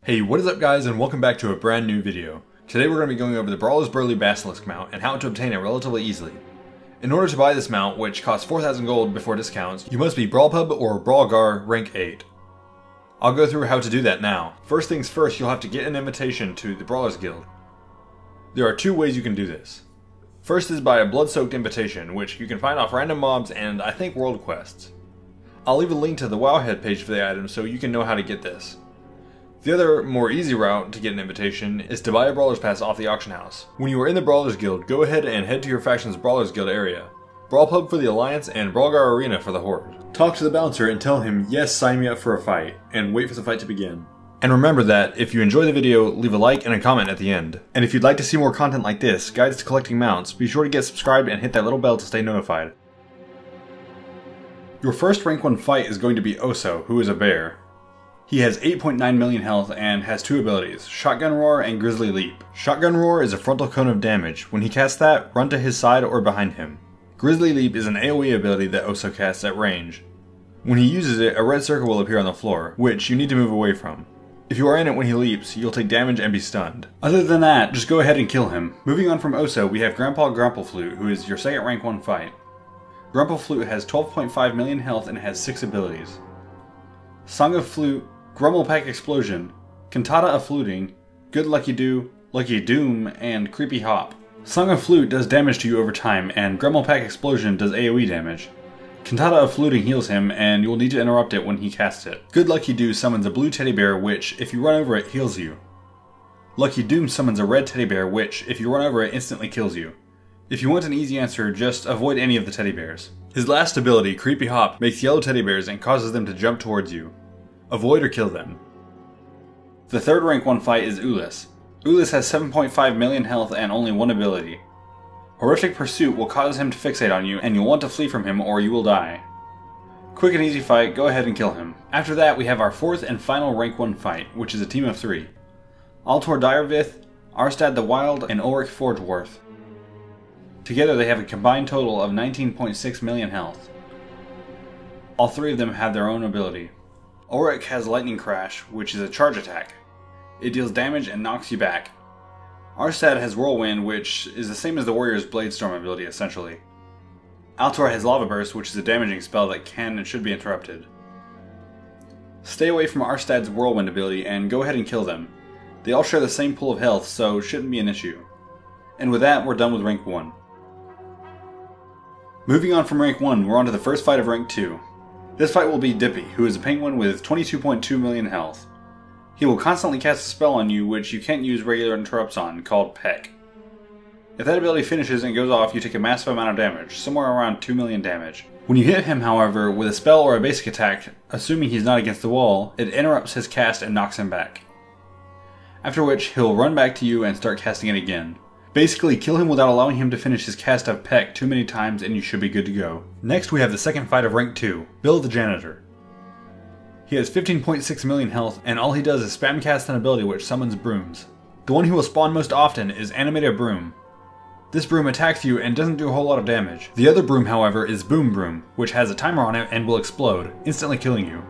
Hey, what is up guys, and welcome back to a brand new video. Today we're going to be going over the Brawler's Burly Basilisk mount and how to obtain it relatively easily. In order to buy this mount, which costs 4,000 gold before discounts, you must be Brawlpub or Brawlgar rank 8. I'll go through how to do that now. First things first, you'll have to get an invitation to the Brawlers Guild. There are two ways you can do this. First is by a blood-soaked invitation, which you can find off random mobs and I think world quests. I'll leave a link to the Wowhead page for the item so you can know how to get this. The other, more easy route to get an invitation is to buy a Brawler's Pass off the auction house. When you are in the Brawlers Guild, go ahead and head to your faction's Brawlers Guild area. Brawlpub for the Alliance and Brawlgar Arena for the Horde. Talk to the bouncer and tell him, yes, sign me up for a fight, and wait for the fight to begin. And remember that, if you enjoy the video, leave a like and a comment at the end. And if you'd like to see more content like this, guides to collecting mounts, be sure to get subscribed and hit that little bell to stay notified. Your first rank 1 fight is going to be Oso, who is a bear. He has 8.9 million health and has two abilities, Shotgun Roar and Grizzly Leap. Shotgun Roar is a frontal cone of damage. When he casts that, run to his side or behind him. Grizzly Leap is an AoE ability that Oso casts at range. When he uses it, a red circle will appear on the floor, which you need to move away from. If you are in it when he leaps, you'll take damage and be stunned. Other than that, just go ahead and kill him. Moving on from Oso, we have Grandpa Grumplefloot, who is your second rank 1 fight. Grumplefloot has 12.5 million health and has 6 abilities. Song of Flute, Grumble Pack Explosion, Cantata of Fluting, Good Lucky Do, Lucky Doom, and Creepy Hop. Song of Flute does damage to you over time, and Grumble Pack Explosion does AoE damage. Cantata of Fluting heals him, and you will need to interrupt it when he casts it. Good Lucky Do summons a blue teddy bear, which, if you run over it, heals you. Lucky Doom summons a red teddy bear, which, if you run over it, instantly kills you. If you want an easy answer, just avoid any of the teddy bears. His last ability, Creepy Hop, makes yellow teddy bears and causes them to jump towards you. Avoid or kill them. The third rank 1 fight is Ooliss. Ooliss has 7.5 million health and only one ability. Horrific Pursuit will cause him to fixate on you, and you'll want to flee from him or you will die. Quick and easy fight, go ahead and kill him. After that, we have our fourth and final rank 1 fight, which is a team of 3. Altor Direvith, Arstad the Wild, and Ulrich Forgeworth. Together they have a combined total of 19.6 million health. All three of them have their own ability. Ulrich has Lightning Crash, which is a charge attack. It deals damage and knocks you back. Arstad has Whirlwind, which is the same as the Warrior's Bladestorm ability, essentially. Altor has Lava Burst, which is a damaging spell that can and should be interrupted. Stay away from Arstad's Whirlwind ability and go ahead and kill them. They all share the same pool of health, so shouldn't be an issue. And with that, we're done with rank 1. Moving on from rank 1, we're on to the first fight of rank 2. This fight will be Dippy, who is a penguin with 22.2 million health. He will constantly cast a spell on you which you can't use regular interrupts on, called Peck. If that ability finishes and goes off, you take a massive amount of damage, somewhere around 2 million damage. When you hit him, however, with a spell or a basic attack, assuming he's not against the wall, it interrupts his cast and knocks him back. After which, he'll run back to you and start casting it again. Basically, kill him without allowing him to finish his cast of Peck too many times and you should be good to go. Next we have the second fight of rank 2, Bill the Janitor. He has 15.6 million health and all he does is spam cast an ability which summons brooms. The one he will spawn most often is Animated Broom. This broom attacks you and doesn't do a whole lot of damage. The other broom, however, is Boom Broom, which has a timer on it and will explode, instantly killing you.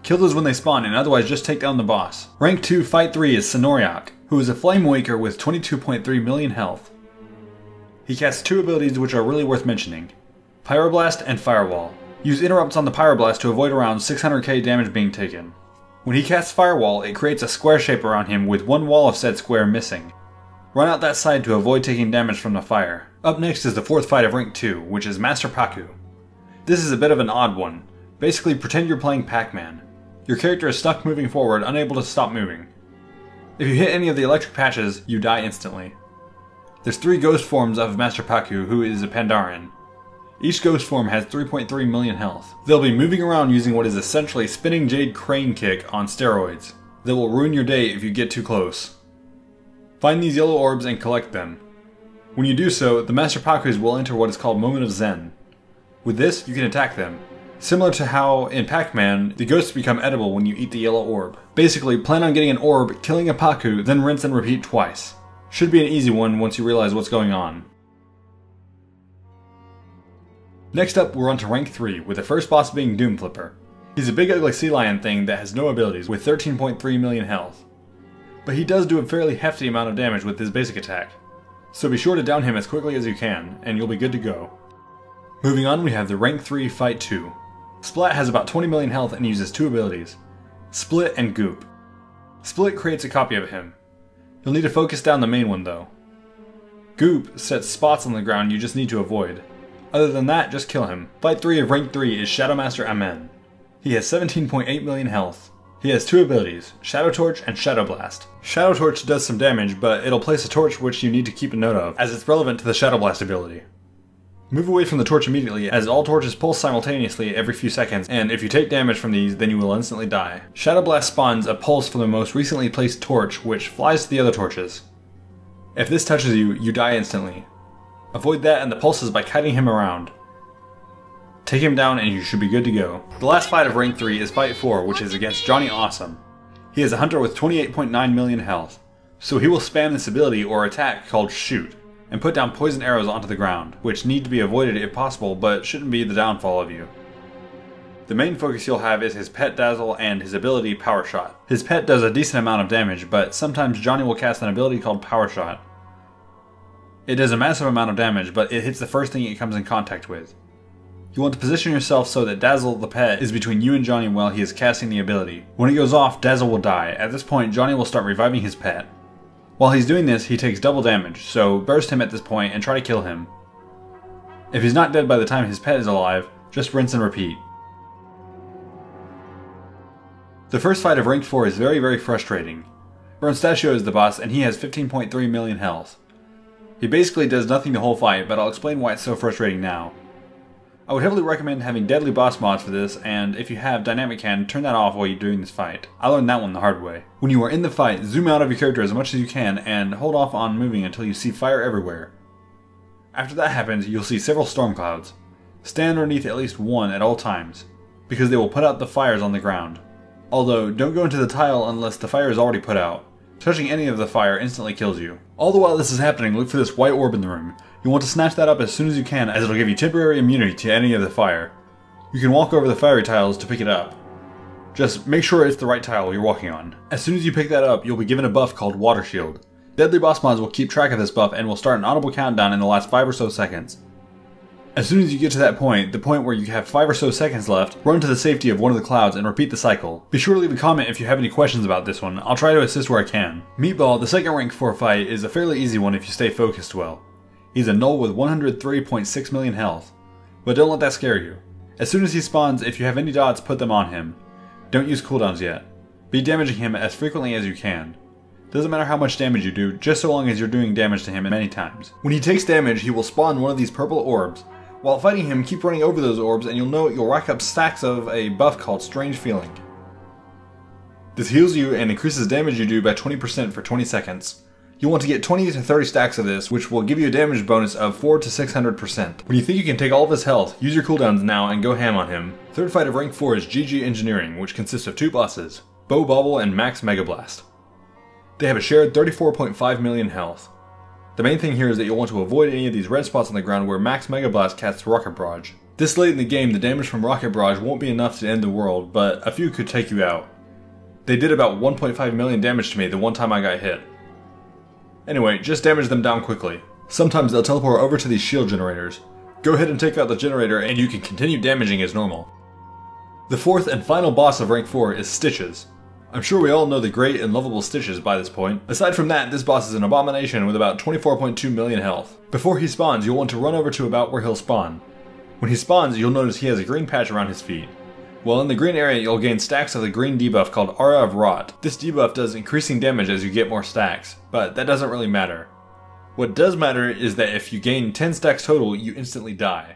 Kill those when they spawn and otherwise just take down the boss. Rank 2 Fight 3 is Sanoriak, who is a Flame Waker with 22.3 million health. He casts two abilities which are really worth mentioning, Pyroblast and Firewall. Use interrupts on the Pyroblast to avoid around 600k damage being taken. When he casts Firewall, it creates a square shape around him with one wall of said square missing. Run out that side to avoid taking damage from the fire. Up next is the fourth fight of rank 2, which is Master Paku. This is a bit of an odd one. Basically, pretend you're playing Pac-Man. Your character is stuck moving forward, unable to stop moving. If you hit any of the electric patches, you die instantly. There's 3 ghost forms of Master Paku, who is a Pandaren. Each ghost form has 3.3 million health. They'll be moving around using what is essentially Spinning Jade Crane Kick on steroids. That will ruin your day if you get too close. Find these yellow orbs and collect them. When you do so, the Master Pakus will enter what is called Moment of Zen. With this, you can attack them. Similar to how, in Pac-Man, the ghosts become edible when you eat the yellow orb. Basically, plan on getting an orb, killing a Paku, then rinse and repeat twice. Should be an easy one once you realize what's going on. Next up, we're on to rank 3, with the first boss being Doomflipper. He's a big ugly sea lion thing that has no abilities with 13.3 million health. But he does do a fairly hefty amount of damage with his basic attack. So be sure to down him as quickly as you can, and you'll be good to go. Moving on, we have the Rank 3 Fight 2. Splat has about 20 million health and uses 2 abilities, Split and Goop. Split creates a copy of him. You'll need to focus down the main one though. Goop sets spots on the ground you just need to avoid. Other than that, just kill him. Fight 3 of Rank 3 is Shadowmaster Aameen. He has 17.8 million health. He has 2 abilities, Shadow Torch and Shadow Blast. Shadow Torch does some damage, but it'll place a torch which you need to keep a note of, as it's relevant to the Shadow Blast ability. Move away from the torch immediately, as all torches pulse simultaneously every few seconds, and if you take damage from these, then you will instantly die. Shadow Blast spawns a pulse from the most recently placed torch, which flies to the other torches. If this touches you, you die instantly. Avoid that and the pulses by kiting him around. Take him down and you should be good to go. The last fight of Rank 3 is Fight 4, which is against Johnnny Awesome. He is a hunter with 28.9 million health, so he will spam this ability or attack called Shoot, and put down poison arrows onto the ground, which need to be avoided if possible, but shouldn't be the downfall of you. The main focus you'll have is his pet Dazzle and his ability Power Shot. His pet does a decent amount of damage, but sometimes Johnny will cast an ability called Power Shot. It does a massive amount of damage, but it hits the first thing it comes in contact with. You want to position yourself so that Dazzle the pet is between you and Johnny while he is casting the ability. When it goes off, Dazzle will die. At this point, Johnny will start reviving his pet. While he's doing this, he takes double damage, so burst him at this point and try to kill him. If he's not dead by the time his pet is alive, just rinse and repeat. The first fight of Rank 4 is very frustrating. Burnstachio is the boss and he has 15.3 million health. He basically does nothing the whole fight, but I'll explain why it's so frustrating now. I would heavily recommend having deadly boss mods for this, and if you have Dynamic Hand, turn that off while you're doing this fight. I learned that one the hard way. When you are in the fight, zoom out of your character as much as you can and hold off on moving until you see fire everywhere. After that happens, you'll see several storm clouds. Stand underneath at least one at all times, because they will put out the fires on the ground. Although, don't go into the tile unless the fire is already put out. Touching any of the fire instantly kills you. All the while this is happening, look for this white orb in the room. You want to snatch that up as soon as you can, as it'll give you temporary immunity to any of the fire. You can walk over the fiery tiles to pick it up. Just make sure it's the right tile you're walking on. As soon as you pick that up, you'll be given a buff called Water Shield. Deadly boss mods will keep track of this buff and will start an audible countdown in the last 5 or so seconds. As soon as you get to that point, the point where you have 5 or so seconds left, run to the safety of one of the clouds and repeat the cycle. Be sure to leave a comment if you have any questions about this one. I'll try to assist where I can. Meatball, the second rank 4 fight, is a fairly easy one if you stay focused well. He's a null with 103.6 million health. But don't let that scare you. As soon as he spawns, if you have any dots, put them on him. Don't use cooldowns yet. Be damaging him as frequently as you can. Doesn't matter how much damage you do, just so long as you're doing damage to him many times. When he takes damage, he will spawn one of these purple orbs. While fighting him, keep running over those orbs and you'll know you'll rack up stacks of a buff called Strange Feeling. This heals you and increases damage you do by 20% for 20 seconds. You'll want to get 20 to 30 stacks of this, which will give you a damage bonus of 4 to 600%. When you think you can take all of his health, use your cooldowns now and go ham on him. Third fight of rank 4 is GG Engineering, which consists of 2 bosses, Bow Bobble and Max Mega Blast. They have a shared 34.5 million health. The main thing here is that you'll want to avoid any of these red spots on the ground where Max Mega Blast casts Rocket Barrage. This late in the game, the damage from Rocket Barrage won't be enough to end the world, but a few could take you out. They did about 1.5 million damage to me the one time I got hit. Anyway, just damage them down quickly. Sometimes they'll teleport over to these shield generators. Go ahead and take out the generator and you can continue damaging as normal. The fourth and final boss of rank 4 is Stichtes. I'm sure we all know the great and lovable Stichtes by this point. Aside from that, this boss is an abomination with about 24.2 million health. Before he spawns, you'll want to run over to about where he'll spawn. When he spawns, you'll notice he has a green patch around his feet. While in the green area, you'll gain stacks of the green debuff called Aura of Rot. This debuff does increasing damage as you get more stacks, but that doesn't really matter. What does matter is that if you gain 10 stacks total, you instantly die.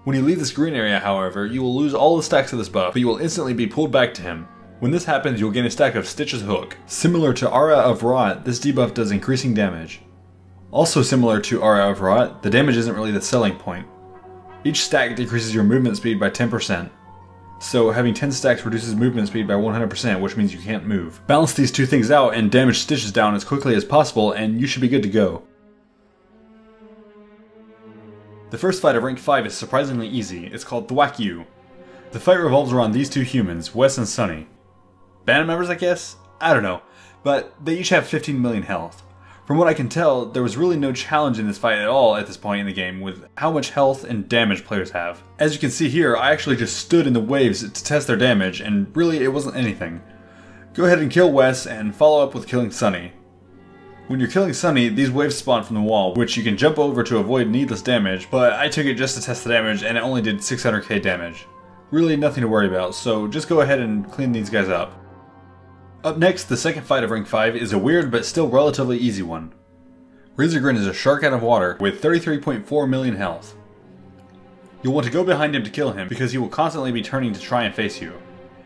When you leave this green area, however, you will lose all the stacks of this buff, but you will instantly be pulled back to him. When this happens, you'll gain a stack of Stichtes Hook. Similar to Aura of Rot, this debuff does increasing damage. Also similar to Aura of Rot, the damage isn't really the selling point. Each stack decreases your movement speed by 10%. So having 10 stacks reduces movement speed by 100%, which means you can't move. Balance these two things out and damage Stichtes down as quickly as possible and you should be good to go. The first fight of rank 5 is surprisingly easy. It's called Thwack U. The fight revolves around these two humans, Wes and Sunny. Band members, I guess? I don't know, but they each have 15 million health. From what I can tell, there was really no challenge in this fight at all at this point in the game with how much health and damage players have. As you can see here, I actually just stood in the waves to test their damage, and really it wasn't anything. Go ahead and kill Wes and follow up with killing Sunny. When you're killing Sunny, these waves spawn from the wall, which you can jump over to avoid needless damage, but I took it just to test the damage and it only did 600k damage. Really nothing to worry about, so just go ahead and clean these guys up. Up next, the second fight of Rank 5 is a weird but still relatively easy one. Razorgrin is a shark out of water with 33.4 million health. You'll want to go behind him to kill him because he will constantly be turning to try and face you.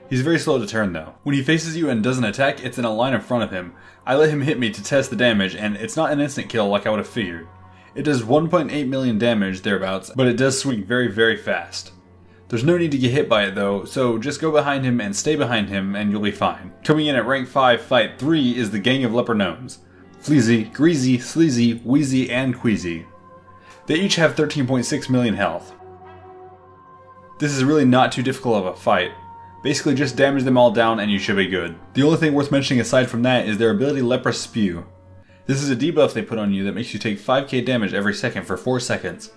He's very slow to turn though. When he faces you and doesn't attack, it's in a line in front of him. I let him hit me to test the damage and it's not an instant kill like I would have figured. It does 1.8 million damage thereabouts, but it does swing very fast. There's no need to get hit by it though, so just go behind him and stay behind him and you'll be fine. Coming in at rank 5, fight 3 is the gang of Leper Gnomes. Fleazy, Greasy, Sleazy, Wheezy, and Queasy. They each have 13.6 million health. This is really not too difficult of a fight. Basically just damage them all down and you should be good. The only thing worth mentioning aside from that is their ability Leper Spew. This is a debuff they put on you that makes you take 5k damage every second for 4 seconds.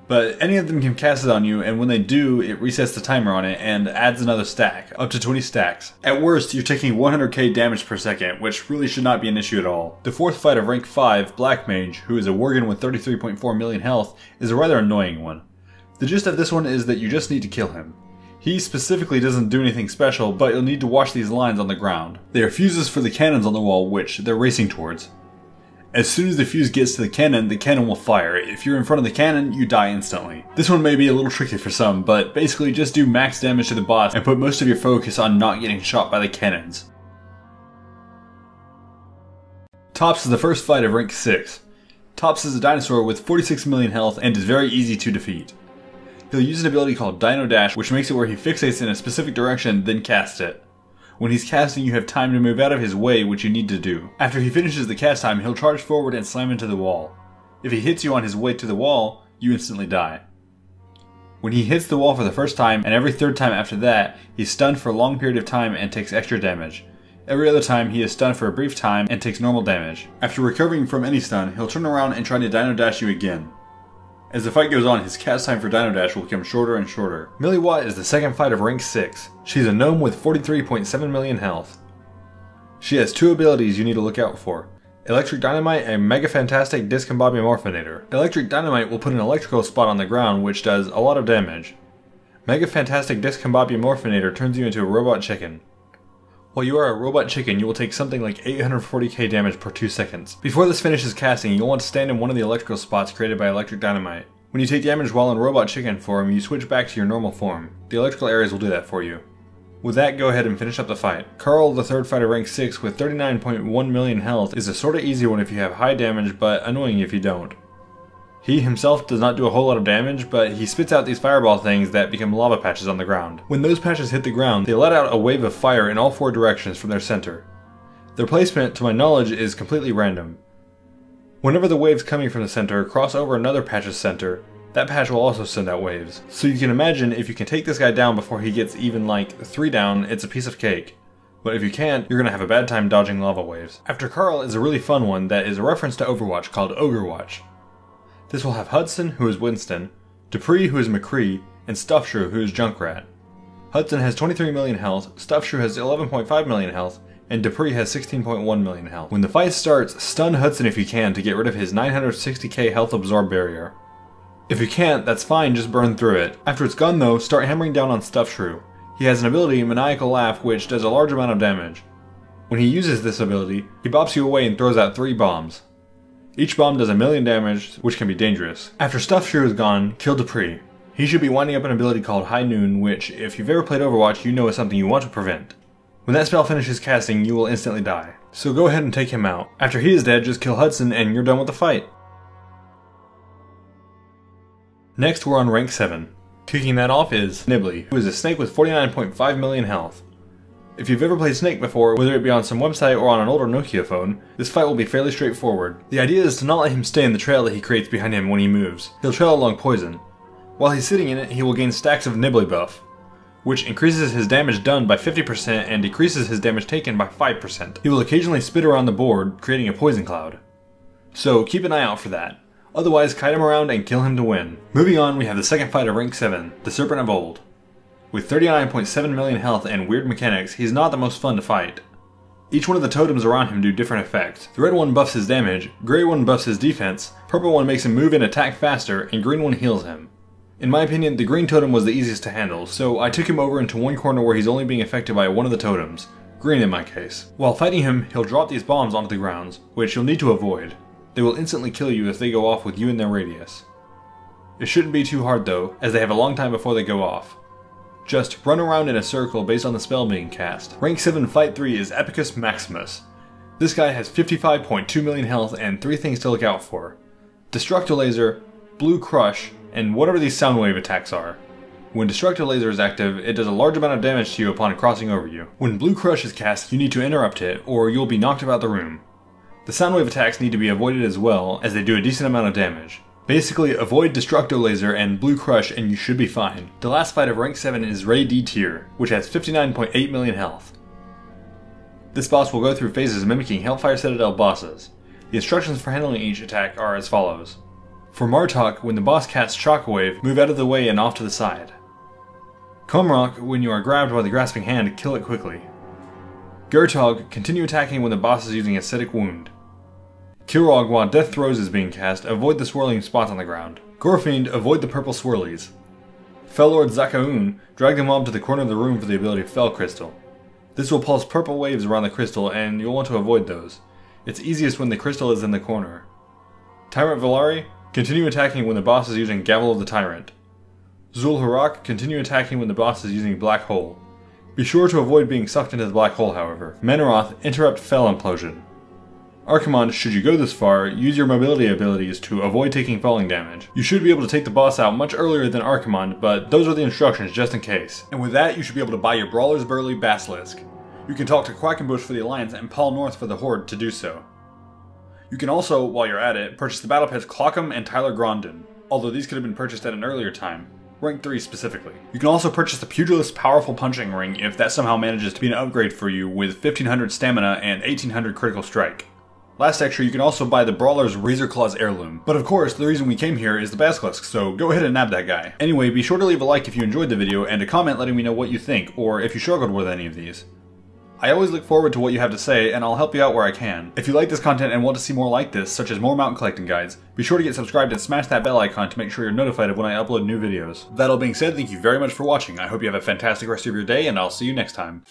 But any of them can cast it on you, and when they do, it resets the timer on it and adds another stack, up to 20 stacks. At worst, you're taking 100k damage per second, which really should not be an issue at all. The fourth fight of rank 5, Blackmange, who is a Worgen with 33.4 million health, is a rather annoying one. The gist of this one is that you just need to kill him. He specifically doesn't do anything special, but you'll need to watch these lines on the ground. They are fuses for the cannons on the wall, which they're racing towards. As soon as the fuse gets to the cannon will fire. If you're in front of the cannon, you die instantly. This one may be a little tricky for some, but basically just do max damage to the boss and put most of your focus on not getting shot by the cannons. Tops is the first fight of rank 6. Tops is a dinosaur with 46 million health and is very easy to defeat. He'll use an ability called Dino Dash, which makes it where he fixates in a specific direction, then casts it. When he's casting, you have time to move out of his way, which you need to do. After he finishes the cast time, he'll charge forward and slam into the wall. If he hits you on his way to the wall, you instantly die. When he hits the wall for the first time, and every third time after that, he's stunned for a long period of time and takes extra damage. Every other time, he is stunned for a brief time and takes normal damage. After recovering from any stun, he'll turn around and try to Dino Dash you again. As the fight goes on, his cast time for Dino Dash will become shorter and shorter. Millie Watt is the second fight of rank 6. She's a gnome with 43.7 million health. She has 2 abilities you need to look out for. Electric Dynamite and Mega Fantastic Discombobulate. Electric Dynamite will put an electrical spot on the ground which does a lot of damage. Mega Fantastic Discombobulate turns you into a robot chicken. While you are a robot chicken, you will take something like 840k damage per 2 seconds. Before this finishes casting, you'll want to stand in one of the electrical spots created by Electric Dynamite. When you take damage while in robot chicken form, you switch back to your normal form. The electrical areas will do that for you. With that, go ahead and finish up the fight. Carl, the third fighter rank 6 with 39.1 million health, is a sorta easy one if you have high damage, but annoying if you don't. He himself does not do a whole lot of damage, but he spits out these fireball things that become lava patches on the ground. When those patches hit the ground, they let out a wave of fire in all 4 directions from their center. Their placement, to my knowledge, is completely random. Whenever the waves coming from the center cross over another patch's center, that patch will also send out waves. So you can imagine if you can take this guy down before he gets even like 3 down, it's a piece of cake. But if you can't, you're gonna have a bad time dodging lava waves. After Carl is a really fun one that is a reference to Overwatch called Ogrewatch. This will have Hudson, who is Winston, Dupree, who is McCree, and Stuffshrew, who is Junkrat. Hudson has 23 million health, Stuffshrew has 11.5 million health, and Dupree has 16.1 million health. When the fight starts, stun Hudson if you can to get rid of his 960k health absorb barrier. If you can't, that's fine, just burn through it. After it's gone though, start hammering down on Stuffshrew. He has an ability, Maniacal Laugh, which does a large amount of damage. When he uses this ability, he bops you away and throws out 3 bombs. Each bomb does 1 million damage, which can be dangerous. After Stuffshrew is gone, kill Dupree. He should be winding up an ability called High Noon, which, if you've ever played Overwatch, you know is something you want to prevent. When that spell finishes casting, you will instantly die. So go ahead and take him out. After he is dead, just kill Hudson and you're done with the fight. Next we're on rank 7. Kicking that off is Nibbleh, who is a snake with 49.5 million health. If you've ever played Snake before, whether it be on some website or on an older Nokia phone, this fight will be fairly straightforward. The idea is to not let him stay in the trail that he creates behind him when he moves. He'll trail along poison. While he's sitting in it, he will gain stacks of Nibbleh buff, which increases his damage done by 50% and decreases his damage taken by 5%. He will occasionally spit around the board, creating a poison cloud. So keep an eye out for that. Otherwise, kite him around and kill him to win. Moving on, we have the second fight of rank 7, the Serpent of Old. With 39.7 million health and weird mechanics, he's not the most fun to fight. Each one of the totems around him do different effects. The red one buffs his damage, grey one buffs his defense, purple one makes him move and attack faster, and green one heals him. In my opinion, the green totem was the easiest to handle, so I took him over into one corner where he's only being affected by one of the totems, green in my case. While fighting him, he'll drop these bombs onto the grounds, which you'll need to avoid. They will instantly kill you if they go off with you in their radius. It shouldn't be too hard though, as they have a long time before they go off. Just run around in a circle based on the spell being cast. Rank 7 Fight 3 is Epicus Maximus. This guy has 55.2 million health and 3 things to look out for. Destructo Laser, Blue Crush, and whatever these Soundwave attacks are. When Destructo Laser is active, it does a large amount of damage to you upon crossing over you. When Blue Crush is cast, you need to interrupt it, or you'll be knocked about the room. The Soundwave attacks need to be avoided as well, as they do a decent amount of damage. Basically, avoid Destructo Laser and Blue Crush and you should be fine. The last fight of rank 7 is Ray D tier, which has 59.8 million health. This boss will go through phases mimicking Hellfire Citadel bosses. The instructions for handling each attack are as follows. For Martok, when the boss casts Shockwave, move out of the way and off to the side. Kumrock, when you are grabbed by the grasping hand, kill it quickly. Gurtog, continue attacking when the boss is using Acidic Wound. Kilrog, while Death Throes is being cast, avoid the swirling spots on the ground. Gorefiend, avoid the purple swirlies. Fellord Zakaun, drag the mob to the corner of the room for the ability Fell Crystal. This will pulse purple waves around the crystal and you'll want to avoid those. It's easiest when the crystal is in the corner. Tyrant Valari, continue attacking when the boss is using Gavel of the Tyrant. Zul'Harak, continue attacking when the boss is using Black Hole. Be sure to avoid being sucked into the Black Hole, however. Meneroth, interrupt Fell Implosion. Archimonde, should you go this far, use your mobility abilities to avoid taking falling damage. You should be able to take the boss out much earlier than Archimonde, but those are the instructions just in case. And with that, you should be able to buy your Brawler's Burly Basilisk. You can talk to Quackenbush for the Alliance and Paul North for the Horde to do so. You can also, while you're at it, purchase the Battle Pets Clockham and Tyler Grondon, although these could have been purchased at an earlier time. Rank 3 specifically. You can also purchase the Pugilist's Powerful Punching Ring if that somehow manages to be an upgrade for you with 1500 stamina and 1800 critical strike. Last extra, you can also buy the Brawler's Razor Claws Heirloom. But of course, the reason we came here is the Basilisk, so go ahead and nab that guy. Anyway, be sure to leave a like if you enjoyed the video and a comment letting me know what you think, or if you struggled with any of these. I always look forward to what you have to say, and I'll help you out where I can. If you like this content and want to see more like this, such as more mountain collecting guides, be sure to get subscribed and smash that bell icon to make sure you're notified of when I upload new videos. That all being said, thank you very much for watching. I hope you have a fantastic rest of your day, and I'll see you next time.